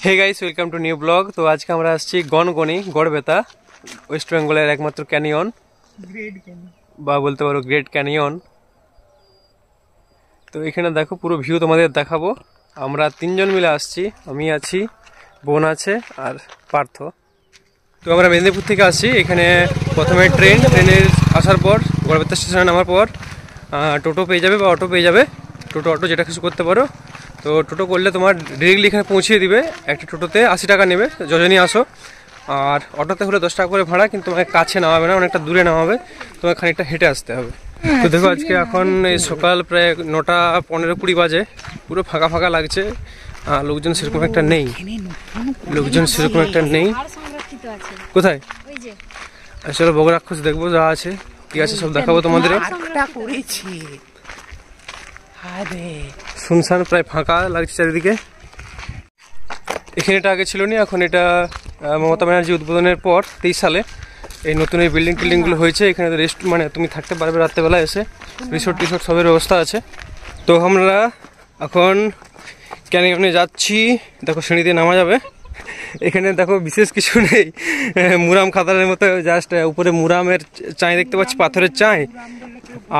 Hey guys, welcome to new blog. তো আজকে আমরা আসছি গনগনি গড়বেতা, ওয়েস্ট বেঙ্গলের একমাত্র ক্যানিয়ন বা বলতে পারো গ্রেট ক্যানিয়ন। তো এখানে দেখো পুরো ভিউ তোমাদের দেখাবো। আমরা তিনজন মিলে আসছি, আমি আছি, বোন আছে আর পার্থ। তো আমরা মেদিনীপুর থেকে আসছি। এখানে প্রথমে ট্রেনের আসার পর গড়বেতা স্টেশনে নামার পর টোটো পেয়ে যাবে বা অটো পেয়ে যাবে। টোটো অটো যেটা কিছু করতে পারো। তো টোটো করলে তোমার ডিরেক্টলি এখানে পৌঁছিয়ে দিবে। একটা টোটোতে 80 টাকা নেবে যজনই আসো, আর অটোতে হলে 10 টাকা করে ভাড়া, কিন্তু তোমাকে কাছে নামাবে না, অনেকটা দূরে নামাবে, তোমাকে খানিকটা হেঁটে আসতে হবে। তো দেখো আজকে এখন এই সকাল প্রায় 9টা 15-20 বাজে, পুরো ফাঁকা ফাঁকা লাগছে, লোকজন সেরকম একটা নেই। কোথায় আসলে বগ রাক্ষস দেখবো যা আছে, ঠিক আছে, সব দেখাবো তোমাদের। শুনশান প্রায় ফাঁকা লাগছে চারিদিকে। এখানে এটা আগে ছিল না, এখন এটা মমতা ব্যানার্জি উদ্বোধনের পর 23 সালে এই নতুন এই বিল্ডিং টিল্ডিংগুলো হয়েছে। এখানে রেস্ট মানে তুমি থাকতে পারবে রাত্রেবেলা এসে, রিসোর্ট টিসোর্ট সবের ব্যবস্থা আছে। তো আমরা এখন ক্যানিয়নে যাচ্ছি। দেখো সিঁড়ি দিয়ে নামা যাবে। এখানে দেখো বিশেষ কিছু নেই, মুরাম খাতারের মতো জাস্ট উপরে মুরামের চাই দেখতে পাচ্ছি, পাথরের চাই,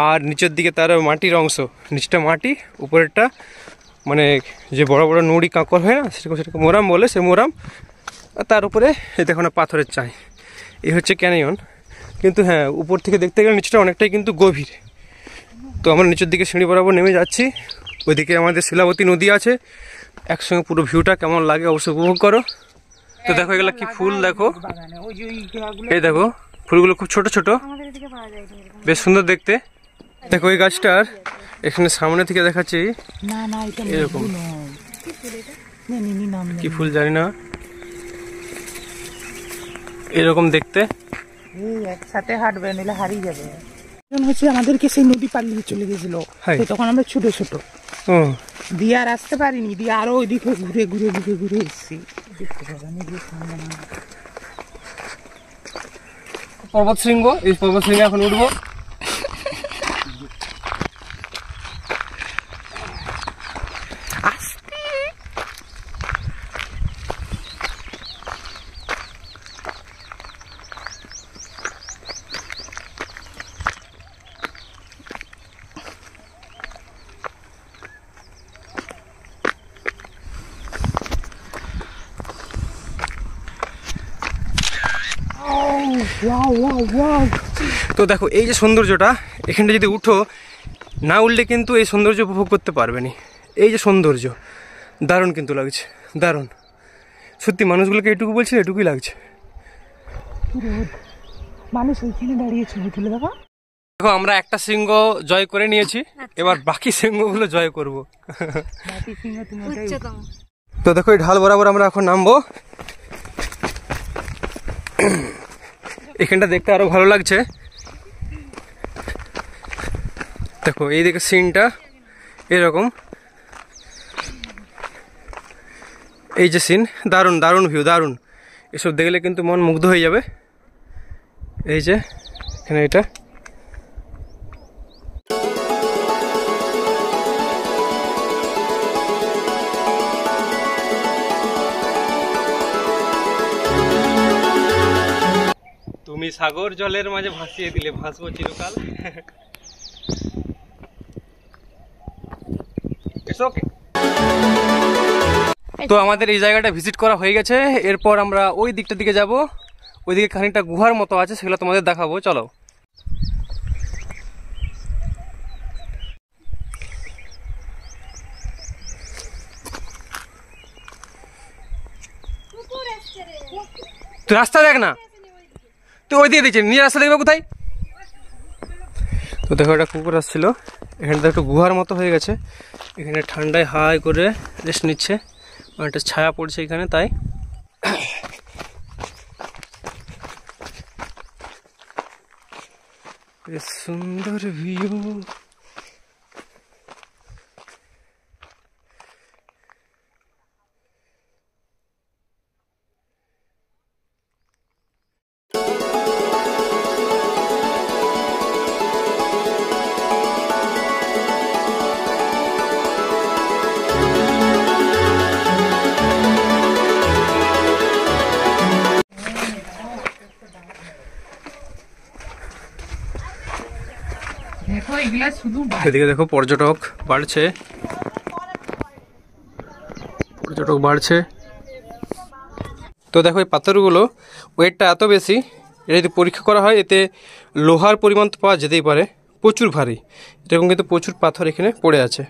আর নিচের দিকে তার মাটির অংশ, নিচটা মাটি, উপরেরটা মানে যে বড় বড় নুড়ি কাঁকর হয় না, সেটাকে মোরাম বলে, সে মোরাম, আর তার উপরে এই দেখো না পাথরের চাই। এই হচ্ছে ক্যানিয়ন। কিন্তু হ্যাঁ, উপর থেকে দেখতে গেলে নিচটা অনেকটাই কিন্তু গভীর। তো আমরা নিচের দিকে সিঁড়ি বরাবর নেমে যাচ্ছি। ওইদিকে আমাদের শিলাবতী নদী আছে, একসঙ্গে পুরো ভিউটা কেমন লাগে অবশ্যই উপভোগ করো। তো দেখো এগুলো কি ফুল, দেখো এই দেখো ফুলগুলো খুব ছোট ছোট, বেশ সুন্দর দেখতে। দেখো এই গাছটার এখানে সামনে থেকে দেখাচ্ছি এরকম কি ফুল জানি না, এরকম দেখতে। একসাথে হাঁটবে নিলে হারিয়ে যাবে। হচ্ছে আমাদেরকে সেই নদী পার নিয়ে চলে গেছিল, তখন আমরা ছোট ছোট দিয়ে আর আসতে পারিনি, দিয়ে আরো ওইদিকে ঘুরে ঘুরে ঘুরে ঘুরে এসেছি। পর্বত শৃঙ্গ, এই পর্বত শৃঙ্গে এখন উঠবো। তো দেখো এই যে সৌন্দর্যটা, এখানটা যদি উঠো, না উঠলে কিন্তু এই সৌন্দর্য উপভোগ করতে পারবে না। এই যে সৌন্দর্য, দারুণ কিন্তু লাগছে, দারুণ সত্যি। মানুষগুলোকে এটুকু বলছে, এটুকুই লাগছে। মানুষ ওইখানে দাঁড়িয়ে ছবি তুলে দেবো। দেখো আমরা একটা শৃঙ্গ জয় করে নিয়েছি, এবার বাকি শৃঙ্গগুলো জয় করবো। তো দেখো এই ঢাল বরাবর আমরা এখন নামবো। এখানটা দেখতে আরো ভালো লাগছে। দেখো এইদিকে সিনটা এরকম, এই যে সিন, দারুণ দারুণ ভিউ, দারুণ। এসব দেখলে কিন্তু মন মুগ্ধ হয়ে যাবে। এই যে এখানে এটা তুমি সাগর জলের মাঝে ভাসিয়ে দিলে, ভাসবো চিরকাল। তো আমাদের এই জায়গাটা ভিজিট করা হয়ে গেছে। এরপর আমরা ওই দিকটার দিকে যাব, ওইদিকে খানিকটা গুহার মতো আছে, সেগুলো তোমাদের দেখাবো, চলো। তুই রাস্তা দেখ না, তুই ওই দিয়ে দিচ্ছি, নিজের রাস্তা দেখবে কোথায়? তো দেখো একটা কুকুর আসছিল, এখানটা একটু গুহার মতো হয়ে গেছে। এখানে ঠান্ডায় হাই করে রেস্ট নিচ্ছে, অনেকটা ছায়া পড়ছে এখানে, তাই। বেশ সুন্দর ভিউ। দেখো এগুলা শুধু এদিকে দেখো পর্যটক বাড়ছে, তো দেখো এই পাথরগুলো ওয়েটটা এত বেশি, এটা যদি পরীক্ষা করা হয় এতে লোহার পরিমাণ তো পাওয়া যেতেই পারে, প্রচুর ভারী, এরকম কিন্তু প্রচুর পাথর এখানে পড়ে আছে।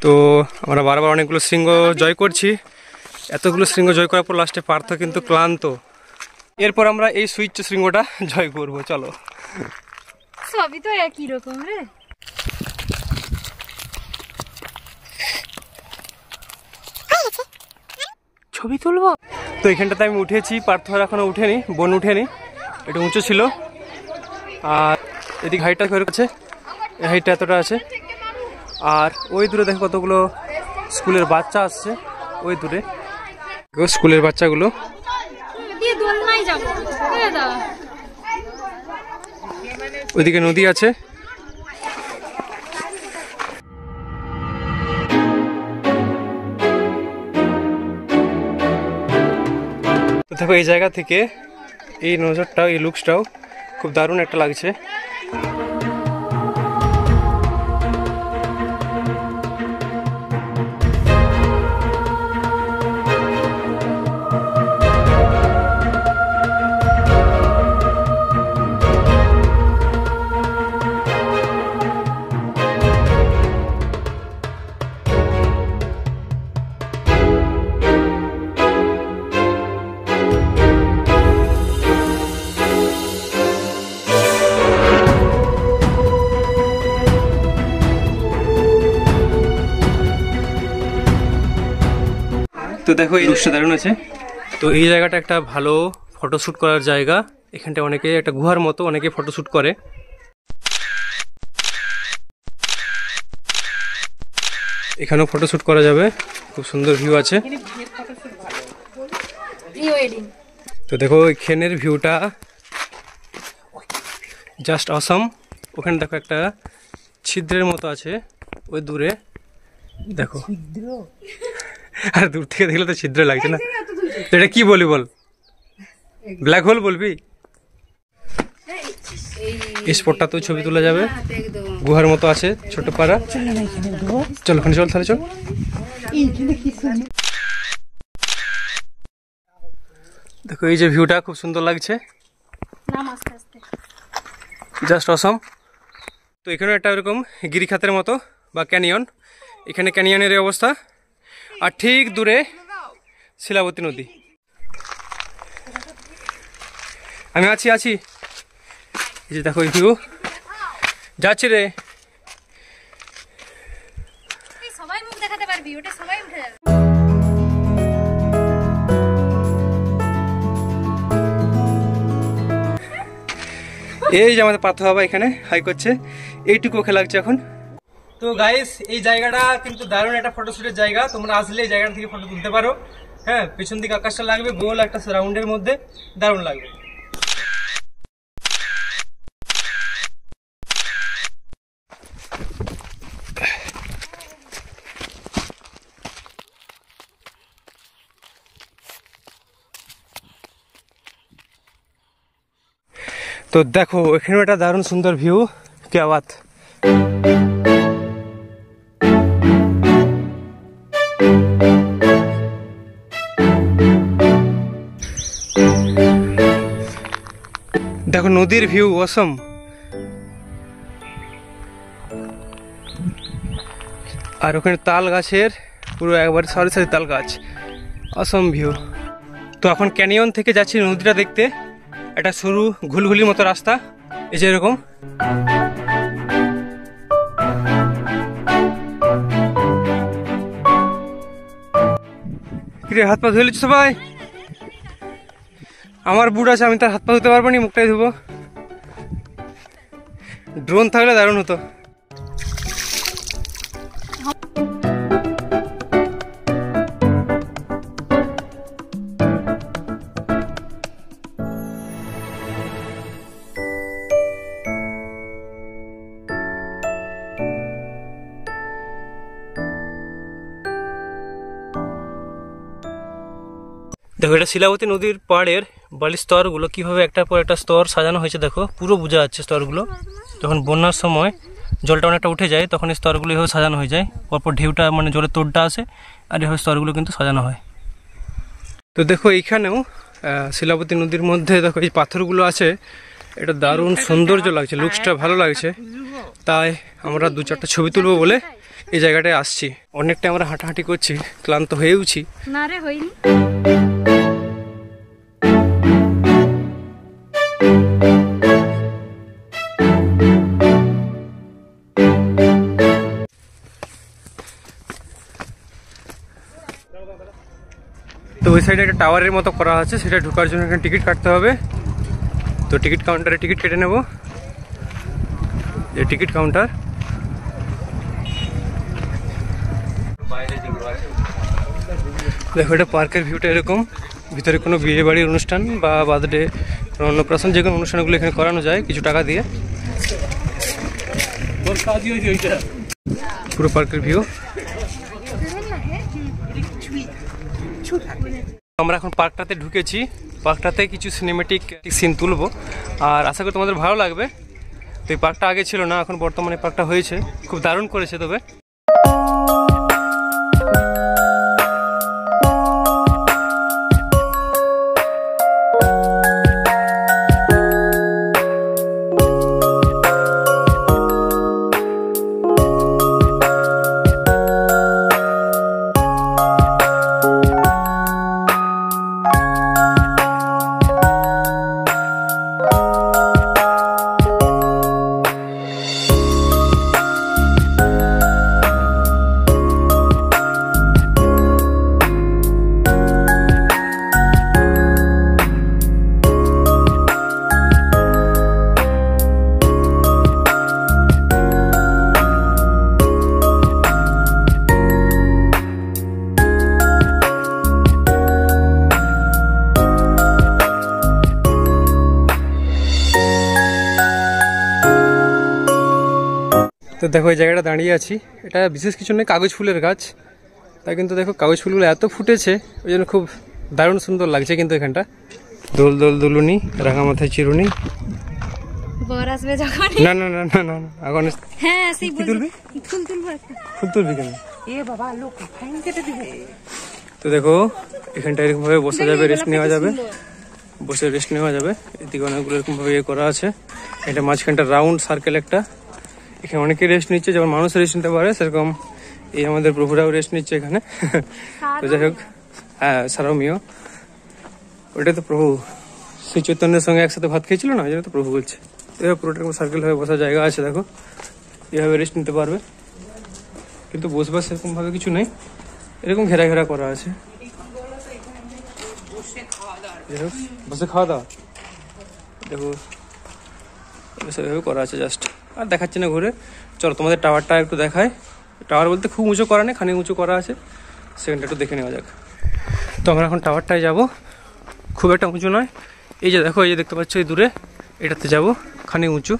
তো আমরা বারবার অনেকগুলো শৃঙ্গ জয় করছি, এতগুলো শৃঙ্গ জয় করার পর লাস্টে পার্থ কিন্তু ক্লান্ত। এরপর আমরা এই সুইচ শৃঙ্গটা জয় করব, চলো। সবই তো একই রকম রে। ছবি তুলবো। তো এখানটাতে আমি উঠেছি, পার্থ আর এখনো উঠেনি, বোন উঠেনি, একটু উঁচু ছিল। আর এদিকে হাইটটা করে আছে, এই হাইটটা এতটা আছে। আর ওই দূরে দেখো কতগুলো স্কুলের বাচ্চা আসছে, ওই দূরে স্কুলের বাচ্চাগুলো। ওইদিকে নদী আছে। তো দেখো এই জায়গা থেকে এই নজরটাও, এই লুকসটাও খুব দারুণ একটা লাগছে। তো দেখো এই লুকসটা দারুণ আছে। তো এই জায়গাটা একটা ভালো ফটোশ্যুট করার জায়গা, এখানটা অনেকে একটা গুহার মতো অনেকে ফটোশ্যুট করে। এখানেও ফটোশ্যুট করা যাবে, খুব সুন্দর ভিউ আছে। তো দেখো এখানের ভিউটা জাস্ট অসম। ওখানে দেখো একটা ছিদ্রের মতো আছে ওই দূরে, দেখো। আর দূর থেকে দেখলে তো ছিদ্র লাগছে না, তো এটা কি বলি বল, ব্ল্যাক হোল বলবি? এই স্পটটা তো ছবি তোলা যাবে, গুহার মতো আছে, ছোট পাড়া। চল ওখানে চল, তাহলে চল। দেখো এই যে ভিউটা খুব সুন্দর লাগছে, জাস্ট অসম। তো এখানে একটা এরকম গিরিখাতের মতো বা ক্যানিয়ন, এখানে ক্যানিয়নের এই অবস্থা। আর ঠিক দূরে শিলাবতী নদী। আমি আছি। এই যে দেখো এই ভিউ, যাচ্ছি রে। সবাই মুখ দেখাতে পারবি, ওটা সবাই উঠে যাবে। এই যে আমাদের পার্থ বাবা এখানে হাই করছে, এইটুকু ওকে লাগছে এখন। তো গাইস এই জায়গাটা কিন্তু দারুণ একটা ফটোশুটের জায়গা, তোমরা আসলে এই জায়গা থেকে ফটো তুলতে পারো। হ্যাঁ, পেছন দিকে আকাশটা লাগবে, গোল একটা রাউন্ডের মধ্যে, দারুণ লাগবে। তো দেখো এখানে একটা দারুণ সুন্দর ভিউ, क्या बात। দেখো নদীর ভিউ অসম। আর ওখানে তাল গাছের পুরো একবার সারি সারি তাল গাছ, অসম ভিউ। তো এখন ক্যানিয়ন থেকে যাচ্ছি নদীটা দেখতে, একটা সরু ঘুলঘুলির মতো রাস্তা, এই যে এরকম। কিরে হাত পা ধুয়ে নিচ্ছ সবাই? আমার বুট আছে, আমি তার হাত পা ধুতে পারবো না, মুখটাই ধুবো। ড্রোন থাকলে দারুণ হতো। দেখো এটা শিলাবতী নদীর পাড়ের বালির স্তরগুলো কীভাবে একটার পর একটা স্তর সাজানো হয়েছে, দেখো পুরো বোঝা যাচ্ছে স্তরগুলো। যখন বন্যার সময় জলটা অনেকটা উঠে যায় তখন এই স্তরগুলো এভাবে সাজানো হয়ে যায়, পরপর ঢেউটা মানে জলের তোড়টা আসে আর এভাবে স্তরগুলো কিন্তু সাজানো হয়। তো দেখো এইখানেও শিলাবতী নদীর মধ্যে দেখো এই পাথরগুলো আছে, এটা দারুণ সৌন্দর্য লাগছে, লুকসটা ভালো লাগছে। তাই আমরা 2-4টা ছবি তুলবো বলে এই জায়গাটায় আসছি। অনেকটা আমরা হাঁটাহাঁটি করছি, ক্লান্ত হয়েওছি। না রে হইনি। তো ওই সাইডে একটা টাওয়ারের মতো করা আছে, সেটা ঢোকার জন্য এখানে টিকিট কাটতে হবে। তো টিকিট কাউন্টারে টিকিট কেটে নেব, যে টিকিট কাউন্টার। দেখো এটা পার্কের ভিউটা এরকম, ভিতরে কোনো বিয়ে বাড়ির অনুষ্ঠান বা বার্থডে অন্নপ্রাশন যে কোনো অনুষ্ঠানগুলো এখানে করানো যায় কিছু টাকা দিয়ে। পুরো পার্কের ভিউ। আমরা এখন পার্কটাতে ঢুকেছি, পার্কটাতে কিছু সিনেমেটিক সিন তুলবো আর আশা করি তোমাদের ভালো লাগবে। তো এই পার্কটা আগে ছিল না, এখন বর্তমানে পার্কটা হয়েছে, খুব দারুণ করেছে। তবে তো দেখো এই জায়গাটা দাঁড়িয়ে আছি, এটা বিশেষ কিছু নয়, কাগজ ফুলের গাছ। তাই কিন্তু দেখো কাগজ ফুলগুলো এত ফুটেছে, ওই জন্য খুব দারুণ সুন্দর লাগছে। কিন্তু এখানটা দোল দোল দুলুনি, রাঙা মাথায় চিরুনি। বর আসবে যখন। না না না না না এখন হ্যাঁ সেই কি তুলবি? ফুল তুলবো একটা। ফুল তুলবি কেন? এ বাবা লোক ফাইন কেটে দিবে। তো দেখো এখানটা এরকম ভাবে বসা যাবে, রেস্ট নেওয়া যাবে, বসে রেস্ট নেওয়া যাবে। এদিকে অনেকগুলো এরকম ভাবে ইয়ে করা আছে। এটা মাঝখানটা রাউন্ড সার্কেল একটা, এখানে অনেকে রেস্ট নিচ্ছে, যেমন মানুষ রেস্ট নিতে পারে সেরকম এই আমাদের প্রভুরাও রেস্ট নিচ্ছে এখানে। তো যাই হোক, হ্যাঁ সারমিও, ওটা তো প্রভু শ্রী চৈতন্যের সঙ্গে একসাথে ভাত খেয়েছিল না, ওই জন্য তো প্রভু বলছে। এভাবে পুরোটা সার্কেল হয়ে বসার জায়গা আছে, দেখো এভাবে রেস্ট নিতে পারবে। কিন্তু বসবার সেরকম ভাবে কিছু নেই, এরকম ঘেরা ঘেরা করা আছে। বসে খাওয়া দাওয়া দেখো সেভাবে করা আছে জাস্ট। আর দেখাচ্ছি না ঘুরে, চলো তোমাদের টাওয়ারটা একটু দেখায়। টাওয়ার বলতে খুব উঁচু করা নেই, খানিক উঁচু করা আছে, সেখানটা একটু দেখে নেওয়া যাক। তো আমরা এখন টাওয়ারটায় যাব, খুব একটা উঁচু নয়। এই যে দেখো, এই যে দেখতে পাচ্ছ এই দূরে, এটাতে যাব, খানিক উঁচু।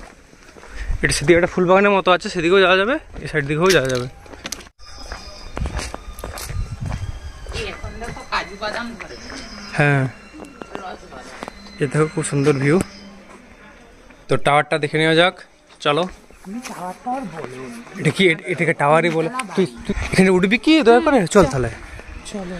এটা সেদিকে একটা ফুলবাগানের মতো আছে, সেদিকেও যাওয়া যাবে, এই সাইড দিকেও যাওয়া যাবে। হ্যাঁ এ দেখো খুব সুন্দর ভিউ। তো টাওয়ারটা দেখে নেওয়া যাক, চলো। এটা কি, এটাকে টাওয়ারই বলে? তুই এখানে উঠবি কি দয়া করে? চল তাহলে চলো।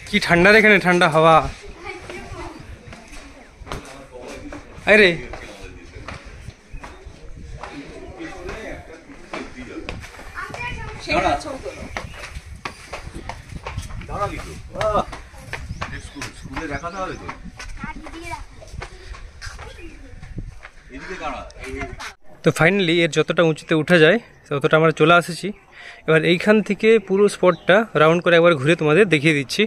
কি ঠান্ডা রে এখানে, ঠান্ডা হাওয়া। আরে তো ফাইনালি এর যতটা উঁচুতে উঠা যায় ততটা আমরা চলে এসেছি। এবার এইখান থেকে পুরো স্পটটা রাউন্ড করে একবার ঘুরে তোমাদের দেখিয়ে দিচ্ছি।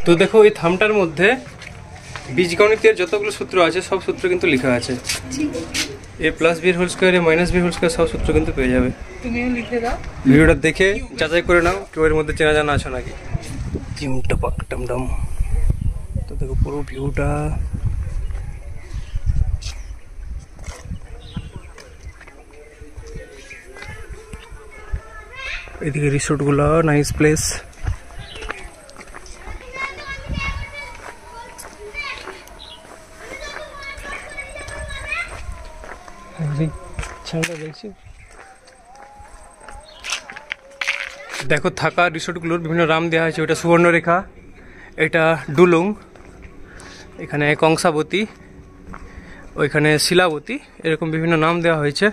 তো দেখো এই থামটার মধ্যে বীজগণিতের যতগুলো সূত্র আছে সব সূত্র কিন্তু লেখা আছে। a plus b whole square a minus b whole square সব সূত্র কিন্তু পেয়ে যাবে। তুমিও লিখে দাও। ভিডিওটা দেখে যাচাই করে নাও কেউ এর মধ্যে চেনা জানা আছে নাকি। জিম টপাক টমডম। তো দেখো পুরো ভিউটা এদিকে রিসোর্টগুলো নাইস প্লেস। দেখো থাকা রিসোর্টগুলোর বিভিন্ন নাম দেওয়া হয়েছে। ওটা সুবর্ণরেখা, এটা ডুলুং, এখানে কংসাবতী, ওইখানে শিলাবতী, এরকম বিভিন্ন নাম দেওয়া হয়েছে।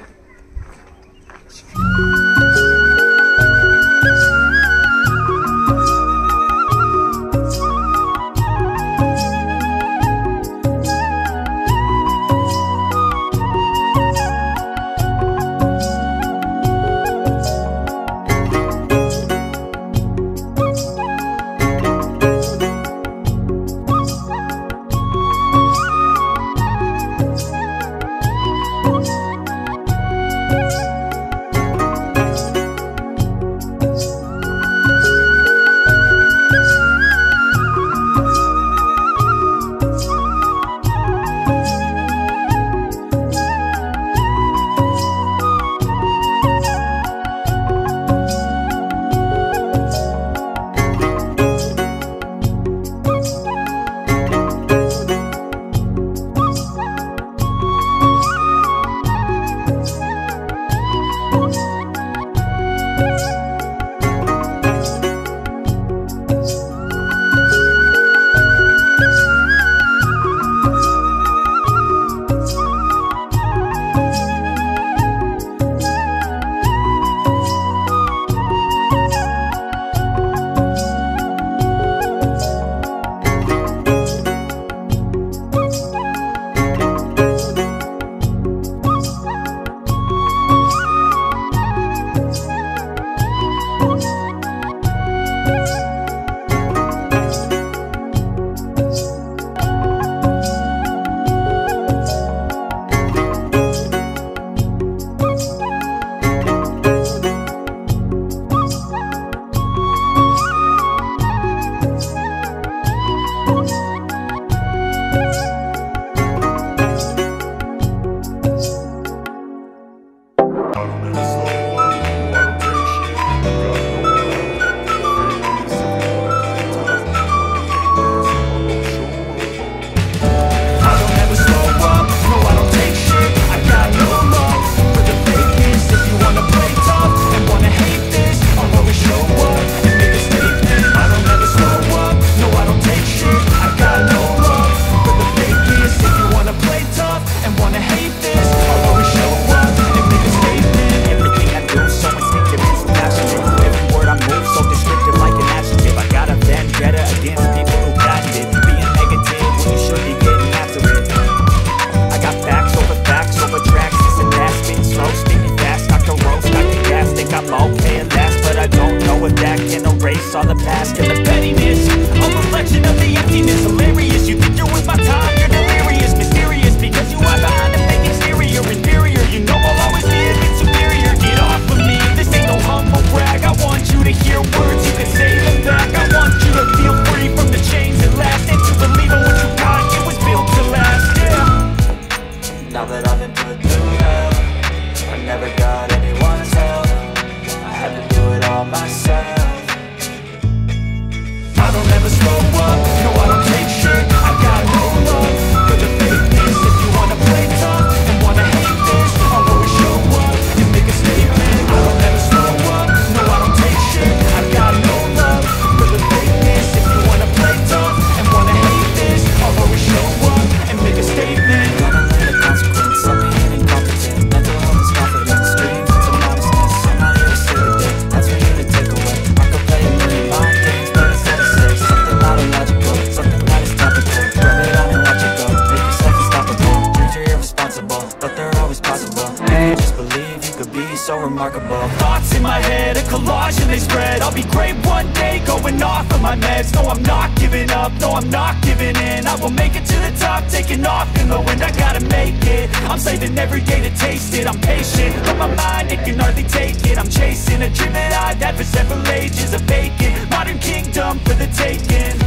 of thoughts in my head, a collage and they spread. I'll be great one day, going off of my meds. No, I'm not giving up, no, I'm not giving in. I will make it to the top, taking off in the wind. I gotta make it, I'm saving every day to taste it. I'm patient, but my mind, it can hardly take it. I'm chasing a dream that I've had for several ages. A vacant, modern kingdom for the taking.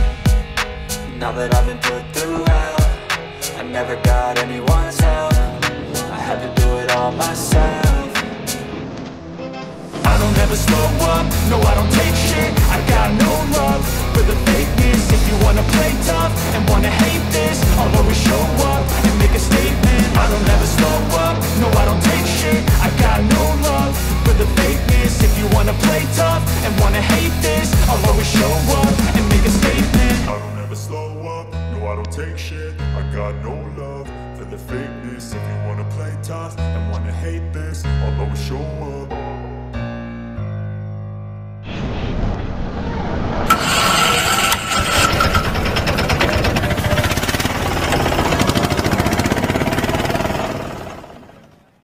Now that I've been put through hell, I never got anyone's help. I had to do it all myself. I don't ever slow up, no I don't take shit. I got no love for the fakeness. If you wanna play tough and wanna hate this, I'll always show up and make a statement. I don't ever slow up, no I don't take shit. I got no love for the fakeness. If you wanna play tough and wanna hate this, I'll always show up and make a statement. I don't ever slow up, no I don't take shit. I got no love for the fakeness. If you wanna play tough and wanna hate this, I'll always show up.